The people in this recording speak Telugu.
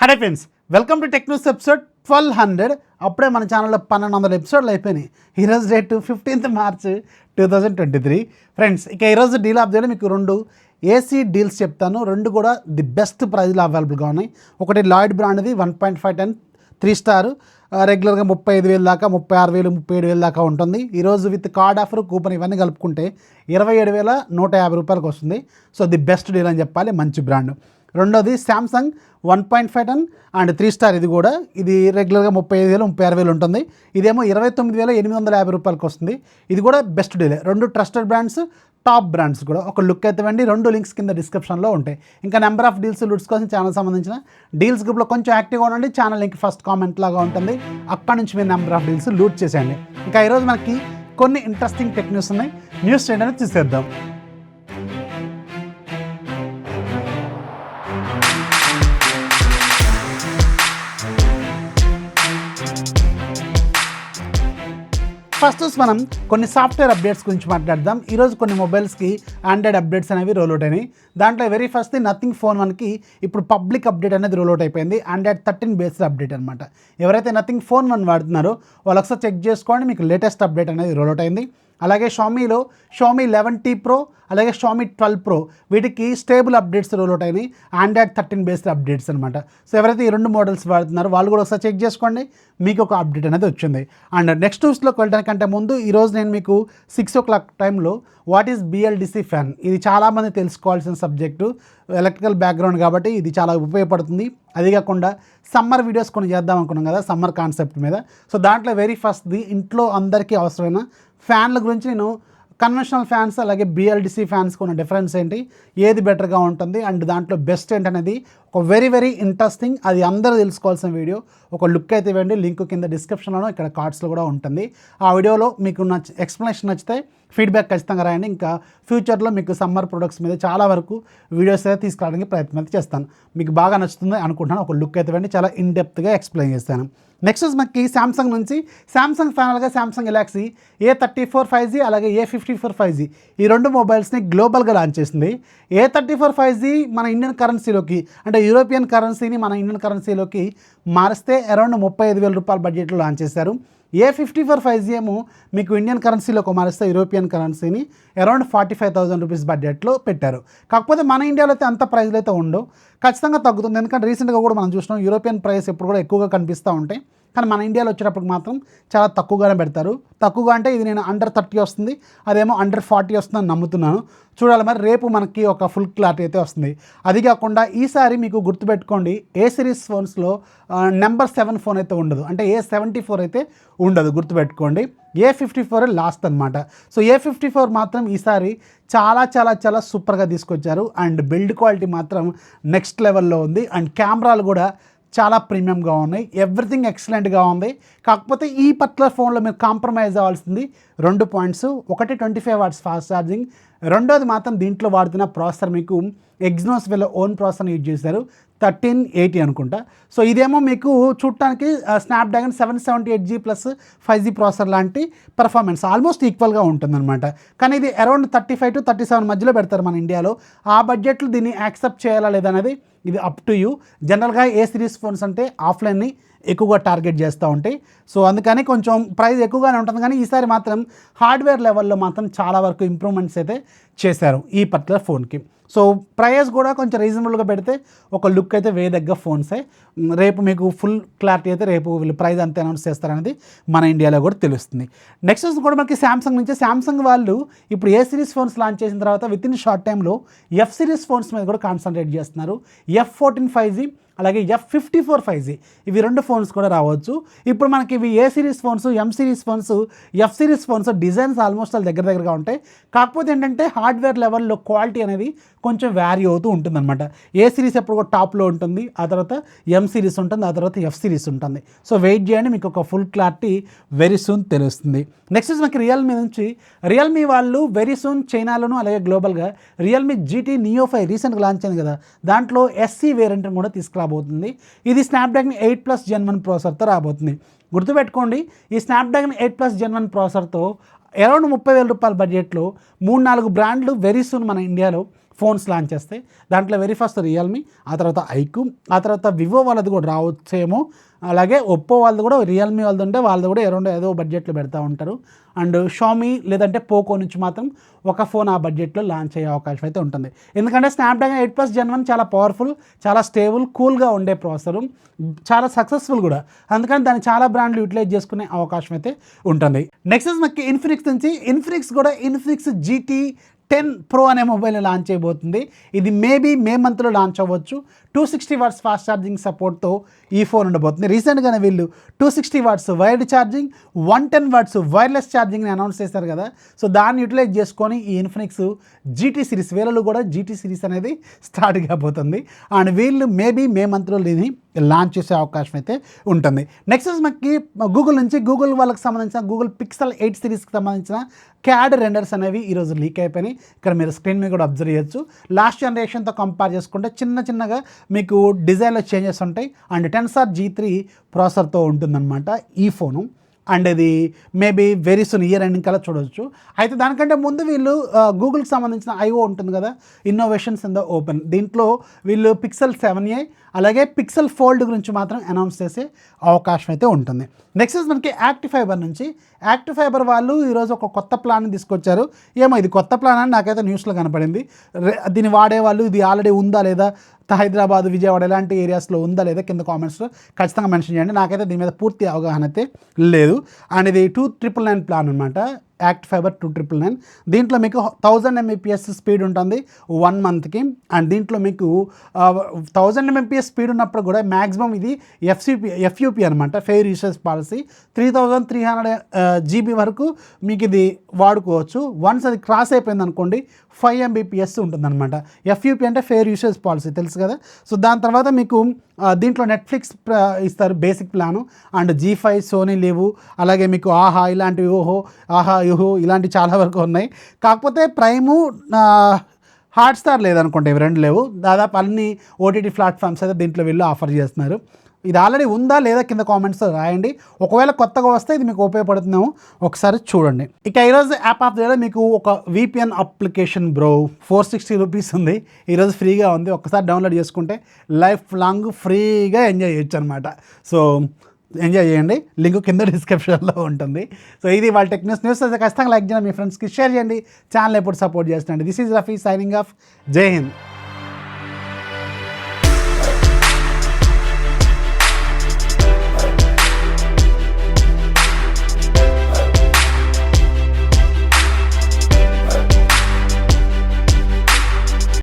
Hello friends, welcome to tech news episode 1200. అప్పుడే మన ఛానల్లో 1200 ఎపిసోడ్లు అయిపోయినాయి. ఈరోజు డేట్ 15th March 2023. ఫ్రెండ్స్, ఇక ఈరోజు డీల్ ఆఫ్ చేయడం మీకు రెండు ఏసీ డీల్స్ చెప్తాను. రెండు కూడా ది బెస్ట్ ప్రైజ్లో అవైలబుల్గా ఉన్నాయి. ఒకటి లాయిడ్ బ్రాండ్ది 1.5 టన్ 3 స్టార్, రెగ్యులర్గా 35,000 దాకా, 36,000, 37,000 దాకా ఉంటుంది. ఈరోజు విత్ కార్డ్ ఆఫర్, కూపన్ ఇవన్నీ కలుపుకుంటే 27,150 రూపాయలకు వస్తుంది. సో ది బెస్ట్ డీల్ అని చెప్పాలి, మంచి బ్రాండ్. రెండోది శాంసంగ్ 1.5 టన్ అండ్ 3 స్టార్. ఇది రెగ్యులర్గా 35,000, 36,000 ఉంటుంది. ఇదేమో 29,850 రూపాయలకు వస్తుంది. ఇది కూడా బెస్ట్ డీలే. రెండు ట్రస్టెడ్ బ్రాండ్స్, టాప్ బ్రాండ్స్ కూడా. ఒక లుక్ అయితే వెండి. రెండు లింక్స్ కింద డిస్క్రిప్షన్లో ఉంటాయి. ఇంకా నెంబర్ ఆఫ్ డీల్స్ లూట్స్ కోసం ఛానల్ సంబంధించిన డీల్స్ గ్రూప్లో కొంచెం యాక్టివ్గా ఉండండి. ఛానల్ లింక్ ఫస్ట్ కామెంట్ లాగా ఉంటుంది, అక్కడ నుంచి మీరు నెంబర్ ఆఫ్ డీల్స్ లూట్ చేసేయండి. ఇంకా ఈరోజు మనకి కొన్ని ఇంట్రెస్టింగ్ టెక్ న్యూస్ ఉన్నాయి. న్యూస్ ఏంటనే చూసేద్దాం. ఫస్ట్ మనం కొన్ని సాఫ్ట్వేర్ అప్డేట్స్ గురించి మాట్లాడదాం. ఈరోజు కొన్ని మొబైల్స్కి ఆండ్రాయిడ్ అప్డేట్స్ అనేవి రోల్అవుట్ అయినాయి. దాంట్లో వెరీ ఫస్ట్ నథింగ్ ఫోన్ 1కి ఇప్పుడు పబ్లిక్ అప్డేట్ అనేది రోల్అవుట్ అయిపోయింది. ఆండ్రాయిడ్ 13 బేస్డ్ అప్డేట్ అనమాట. ఎవరైతే నథింగ్ ఫోన్ 1 వాడుతున్నారో వాళ్ళు ఒకసారి చెక్ చేసుకోండి, మీకు లేటెస్ట్ అప్డేట్ అనేది రోల్అవుట్ అయింది. అలాగే షామీలో Xiaomi 11T Pro, అలాగే Xiaomi 12 Pro వీటికి స్టేబుల్ అప్డేట్స్ రోల్అవుట్ అయినాయి. ఆండ్రాయిడ్ 13 బేస్డ్ అప్డేట్స్ అనమాట. సో ఎవరైతే ఈ రెండు మోడల్స్ వాడుతున్నారో వాళ్ళు కూడా ఒకసారి చెక్ చేసుకోండి, మీకు ఒక అప్డేట్ అనేది వచ్చింది. అండ్ నెక్స్ట్ న్యూస్లోకి వెళ్ళడానికంటే ముందు ఈరోజు నేను మీకు 6 o'clock టైంలో వాట్ ఈస్ BLDC ఫ్యాన్, ఇది చాలామంది తెలుసుకోవాల్సిన సబ్జెక్టు. ఎలక్ట్రికల్ బ్యాక్గ్రౌండ్ కాబట్టి ఇది చాలా ఉపయోగపడుతుంది. అది కాకుండా సమ్మర్ వీడియోస్ కొన్ని చేద్దాం అనుకున్నాం కదా, సమ్మర్ కాన్సెప్ట్ మీద. సో దాంట్లో వెరీ ఫస్ట్ది ఇంట్లో అందరికీ అవసరమైన ఫ్యాన్ల గురించి నేను కన్వెన్షనల్ ఫ్యాన్స్ అలాగే BLDC ఫ్యాన్స్కి ఉన్న డిఫరెన్స్ ఏంటి, ఏది బెటర్గా ఉంటుంది అండ్ దాంట్లో బెస్ట్ ఏంటనేది ఒక వెరీ వెరీ ఇంట్రెస్టింగ్, అది అందరూ తెలుసుకోవాల్సిన వీడియో. ఒక లుక్ అయితే ఇవ్వండి, లింక్ కింద డిస్క్రిప్షన్లోనో ఇక్కడ కార్డ్స్లో కూడా ఉంటుంది. ఆ వీడియోలో మీకు ఎక్స్ప్లెనేషన్ నచ్చితే ఫీడ్బ్యాక్ ఖచ్చితంగా రాయండి. ఇంకా ఫ్యూచర్లో మీకు సమ్మర్ ప్రొడక్ట్స్ మీద చాలా వరకు వీడియోస్ అయితే తీసుకురావడానికి ప్రయత్నం అయితే చేస్తాను. మీకు బాగా నచ్చుతుంది అనుకుంటున్నాను. ఒక లుక్ అయితే ఇవ్వండి, చాలా ఇన్డెప్త్గా ఎక్స్ప్లెయిన్ చేస్తాను. నెక్స్ట్ మనకి శాంసంగ్ నుంచి శాంసంగ్ ఫైనల్గా శాంసంగ్ గెలాక్సీ A34 5G అలాగే A54 5G ఈ రెండు మొబైల్స్ని గ్లోబల్గా లాంచ్ చేసింది. A34 5G మన ఇండియన్ కరెన్సీలోకి, అంటే యూరోపియన్ కరెన్సీని మన ఇండియన్ కరెన్సీలోకి మారిస్తే అరౌండ్ 35,000 రూపాయల బడ్జెట్లో లాంచ్ చేశారు. A54 5G ఏమో మీకు ఇండియన్ కరెన్సీలోకి మారిస్తే యూరోపియన్ కరెన్సీని అరౌండ్ 45,000 రూపీస్ బడ్జెట్లో పెట్టారు. కాకపోతే మన ఇండియాలో అయితే అంత ప్రైజ్లు అయితే ఉండవు, ఖచ్చితంగా తగ్గుతుంది. ఎందుకంటే రీసెంట్గా కూడా మనం చూసినాం యూరోపియన్ ప్రైస్ ఎప్పుడు కూడా ఎక్కువగా కనిపిస్తూ ఉంటాయి, కానీ మన ఇండియాలో వచ్చేటప్పుడు మాత్రం చాలా తక్కువగానే పెడతారు. తక్కువగా అంటే ఇది నేను అండర్ 30 వస్తుంది, అదేమో అండర్ 40 వస్తుందని నమ్ముతున్నాను. చూడాలి మరి, రేపు మనకి ఒక ఫుల్ క్లారిటీ అయితే వస్తుంది. అది కాకుండా ఈసారి మీకు గుర్తుపెట్టుకోండి, ఏ సిరీస్ ఫోన్స్లో నెంబర్ 7 ఫోన్ అయితే ఉండదు, అంటే A74 అయితే ఉండదు, గుర్తుపెట్టుకోండి. A54 లాస్ట్ అనమాట. సో A54 మాత్రం ఈసారి చాలా చాలా చాలా సూపర్గా తీసుకొచ్చారు అండ్ బిల్డ్ క్వాలిటీ మాత్రం నెక్స్ట్ లెవెల్లో ఉంది అండ్ కెమెరాలు కూడా చాలా ప్రీమియంగా ఉన్నాయి. ఎవ్రీథింగ్ ఎక్సలెంట్గా ఉంది. కాకపోతే ఈ పర్టికులర్ ఫోన్లో మీరు కాంప్రమైజ్ అవ్వాల్సింది 2 పాయింట్స్. ఒకటి 25 వాట్స్ ఫాస్ట్ ఛార్జింగ్, రెండోది మాత్రం దీంట్లో వాడుతున్న ప్రాసెసర్ మీకు ఎగ్జినోస్ వీళ్ళ ఓన్ ప్రాసెసర్ని యూజ్ చేశారు, 1380 అనుకుంటా. సో ఇదేమో మీకు చూడటానికి Snapdragon 778G plus 5G processor లాంటి పర్ఫార్మెన్స్ ఆల్మోస్ట్ ఈక్వల్గా ఉంటుందన్నమాట. కానీ ఇది అరౌండ్ 35 to 37 మధ్యలో పెడతారు మన ఇండియాలో. ఆ బడ్జెట్లో దీన్ని యాక్సెప్ట్ చేయాలా లేదా అనేది ఇది అప్ టు యూ. జనరల్గా ఏ సిరీస్ ఫోన్స్ అంటే ఆఫ్లైన్ని ఎక్కువగా టార్గెట్ చేస్తూ ఉంటాయి. సో అందుకని కొంచెం ప్రైస్ ఎక్కువగానే ఉంటుంది. కానీ ఈసారి మాత్రం హార్డ్వేర్ లెవెల్లో మాత్రం చాలా వరకు ఇంప్రూవ్మెంట్స్ అయితే చేశారు ఈ పర్టికులర్ ఫోన్కి. సో ప్రైస్ కూడా కొంచెం రీజనబుల్గా పెడితే ఒక లుక్ అయితే వేయదగ్గ ఫోన్సే. రేపు మీకు ఫుల్ క్లారిటీ అయితే రేపు వీళ్ళు ప్రైస్ అంత అనౌన్స్ చేస్తారనేది మన ఇండియాలో కూడా తెలుస్తుంది. నెక్స్ట్ కూడా మనకి శాంసంగ్ నుంచి, శాంసంగ్ వాళ్ళు ఇప్పుడు ఏ సిరీస్ ఫోన్స్ లాంచ్ చేసిన తర్వాత విత్ ఇన్ షార్ట్ టైంలో F సిరీస్ ఫోన్స్ మీద కూడా కాన్సన్ట్రేట్ చేస్తున్నారు. F14 5G అలాగే F54 5G ఇవి రెండు ఫోన్స్ కూడా రావచ్చు. ఇప్పుడు మనకి ఇవి A series phones, M series phones, F series phones designs almost వాళ్ళు దగ్గరగా ఉంటాయి. కాకపోతే ఏంటంటే హార్డ్వేర్ లెవెల్లో క్వాలిటీ అనేది కొంచెం వ్యారీ అవుతూ ఉంటుందన్నమాట. ఏ సిరీస్ ఎప్పుడు కూడా టాప్లో ఉంటుంది, ఆ తర్వాత M సిరీస్ ఉంటుంది, ఆ తర్వాత F సిరీస్ ఉంటుంది. సో వెయిట్ చేయండి, మీకు ఒక ఫుల్ క్లారిటీ వెరీ సూన్ తెలుస్తుంది. నెక్స్ట్ మనకి రియల్మీ నుంచి, రియల్మీ వాళ్ళు వెరీ సూన్ చైనాలోను అలాగే గ్లోబల్గా రియల్మీ GT Neo 5 రీసెంట్గా లాంచ్ అయింది కదా, దాంట్లో SC వేరియంట్ని కూడా తీసుకురాబోతుంది. ఇది స్నాప్డ్రాగన్ 8+ Gen 1 ప్రాసెసర్తో రాబోతుంది. గుర్తుపెట్టుకోండి, ఈ స్నాప్డ్రాగన్ 8+ Gen 1 ప్రాసెసర్తో అరౌండ్ 30,000 రూపాయల బడ్జెట్లో 3-4 బ్రాండ్లు వెరీ సూన్ మన ఇండియాలో ఫోన్స్ లాంచ్ చేస్తాయి. దాంట్లో వెరీ ఫస్ట్ రియల్మీ, ఆ తర్వాత ఐక్యూ, ఆ తర్వాత వివో వాళ్ళది కూడా రావచ్చేమో, అలాగే ఒప్పో వాళ్ళది కూడా, రియల్మీ వాళ్ళది ఉంటే వాళ్ళది కూడా అరౌండ్ ఏదో బడ్జెట్లో పెడతా ఉంటారు. అండ్ షామీ లేదంటే పోకో నుంచి మాత్రం ఒక ఫోన్ ఆ బడ్జెట్లో లాంచ్ అయ్యే అవకాశం అయితే ఉంటుంది. ఎందుకంటే స్నాప్డ్రాగన్ 8+ Gen 1 చాలా పవర్ఫుల్, చాలా స్టేబుల్, కూల్గా ఉండే ప్రాసెసర్, చాలా సక్సెస్ఫుల్ కూడా. అందుకని దాన్ని చాలా బ్రాండ్లు యూటిలైజ్ చేసుకునే అవకాశం అయితే ఉంటుంది. నెక్స్ట్ మనకి ఇన్ఫినిక్స్ నుంచి, ఇన్ఫినిక్స్ కూడా ఇన్ఫినిక్స్ GT 10 Pro అనే మొబైల్ని లాంచ్ చేయబోతుంది. ఇది మేబీ మే మంత్లో లాంచ్ అవ్వచ్చు. 260 వాట్స్ ఫాస్ట్ ఛార్జింగ్ సపోర్ట్తో ఈ ఫోన్ ఉండబోతుంది. రీసెంట్గానే వీళ్ళు 260 watts wired charging, 110 watts wireless ఛార్జింగ్ని అనౌన్స్ చేశారు కదా. సో దాన్ని యూటిలైజ్ చేసుకొని ఈ ఇన్ఫినిక్స్ GT సిరీస్, వీళ్ళలో కూడా GT సిరీస్ అనేది స్టార్ట్ కాబోతుంది. అండ్ వీళ్ళు మేబీ మే మంత్లో దీన్ని లాంచ్ చేసే అవకాశం అయితే ఉంటుంది. నెక్స్ట్ మనకి గూగుల్ నుంచి, గూగుల్ వాళ్ళకి సంబంధించిన గూగుల్ పిక్సెల్ 8 సిరీస్కి సంబంధించిన CAD రెండర్స్ అనేవి ఈరోజు లీక్ అయిపోయినాయి. ఇక్కడ మీరు స్క్రీన్ మీద కూడా అబ్జర్వ్ చేయొచ్చు. లాస్ట్ జనరేషన్తో కంపేర్ చేసుకుంటే చిన్నగా మీకు డిజైన్లో చేంజెస్ ఉంటాయి. అండ్ Tensor G3 ప్రాసెసర్తో ఉంటుందన్నమాట ఈ ఫోను. అండ్ ఇది maybe very soon year ending కల్లా చూడవచ్చు. అయితే దానికంటే ముందు వీళ్ళు గూగుల్కి సంబంధించిన IO ఉంటుంది కదా, ఇన్నోవేషన్స్ ఇన్ ద ఓపెన్, దీంట్లో వీళ్ళు పిక్సెల్ 7a అలాగే పిక్సెల్ ఫోల్డ్ గురించి మాత్రం అనౌన్స్ చేసే అవకాశం అయితే ఉంటుంది. నెక్స్ట్ మనకి యాక్టివ్ ఫైబర్ నుంచి, యాక్టివ్ ఫైబర్ వాళ్ళు ఈరోజు ఒక కొత్త ప్లాన్ని తీసుకొచ్చారు. ఏమో ఇది కొత్త ప్లాన్ అని నాకైతే న్యూస్లో కనపడింది. దీన్ని వాడేవాళ్ళు ఇది ఆల్రెడీ ఉందా లేదా, హైదరాబాద్, విజయవాడ ఇలాంటి ఏరియాస్లో ఉందా లేదా కింద కామెంట్స్లో ఖచ్చితంగా మెన్షన్ చేయండి. నాకైతే దీని మీద పూర్తి అవగాహన అయితే లేదు. అండ్ ఇది 2999 ప్లాన్ అనమాట, యాక్టివ్ ఫైబర్ 2999. దీంట్లో మీకు 1000 Mbps స్పీడ్ ఉంటుంది 1 మంత్కి. అండ్ దీంట్లో మీకు 1000 Mbps స్పీడ్ ఉన్నప్పుడు కూడా మ్యాక్సిమం ఇది FUP అనమాట, ఫెయిర్ యూసేజ్ పాలసీ. 3300 GB వరకు మీకు ఇది వాడుకోవచ్చు. వన్స్ అది క్రాస్ అయిపోయింది అనుకోండి 5 Mbps ఉంటుందన్నమాట. FUP అంటే ఫెయిర్ యూసేజ్ పాలసీ తెలుసు కదా. సో దాని తర్వాత మీకు దీంట్లో నెట్ఫ్లిక్స్ ఇస్తారు basic plan. And G5, Sony Liv, అలాగే మీకు ఆహా ఇలాంటివి, యూహో ఇలాంటివి చాలా వరకు ఉన్నాయి. కాకపోతే ప్రైము, హాట్స్టార్ లేదనుకుంటే, ఇవి రెండు లేవు. దాదాపు అన్ని OTT ప్లాట్ఫామ్స్ అయితే దీంట్లో వీళ్ళు ఆఫర్ చేస్తున్నారు. ఇది ఆల్రెడీ ఉందా లేదా కింద కామెంట్స్ రాయండి. ఒకవేళ కొత్తగా వస్తే ఇది మీకు ఉపయోగపడుతుందేమో, ఒకసారి చూడండి. ఇక ఈరోజు యాప్ ఆఫ్ ద డే మీకు ఒక VPN అప్లికేషన్ బ్రో, 460 రూపీస్ ఉంది. ఈరోజు ఫ్రీగా ఉంది. ఒకసారి డౌన్లోడ్ చేసుకుంటే లైఫ్ లాంగ్ ఫ్రీగా ఎంజాయ్ చేయొచ్చు అనమాట. సో ఎంజాయ్ చేయండి, లింక్ కింద డిస్క్రిప్షన్లో ఉంటుంది. సో ఇది వాళ్ళ టెక్నిక్స్ న్యూస్. అయితే ఖచ్చితంగా లైక్ చేయండి, మీ ఫ్రెండ్స్కి షేర్ చేయండి, ఛానల్ ఎప్పుడు సపోర్ట్ చేస్తుండండి. This is Rafi signing off. జై హింద్.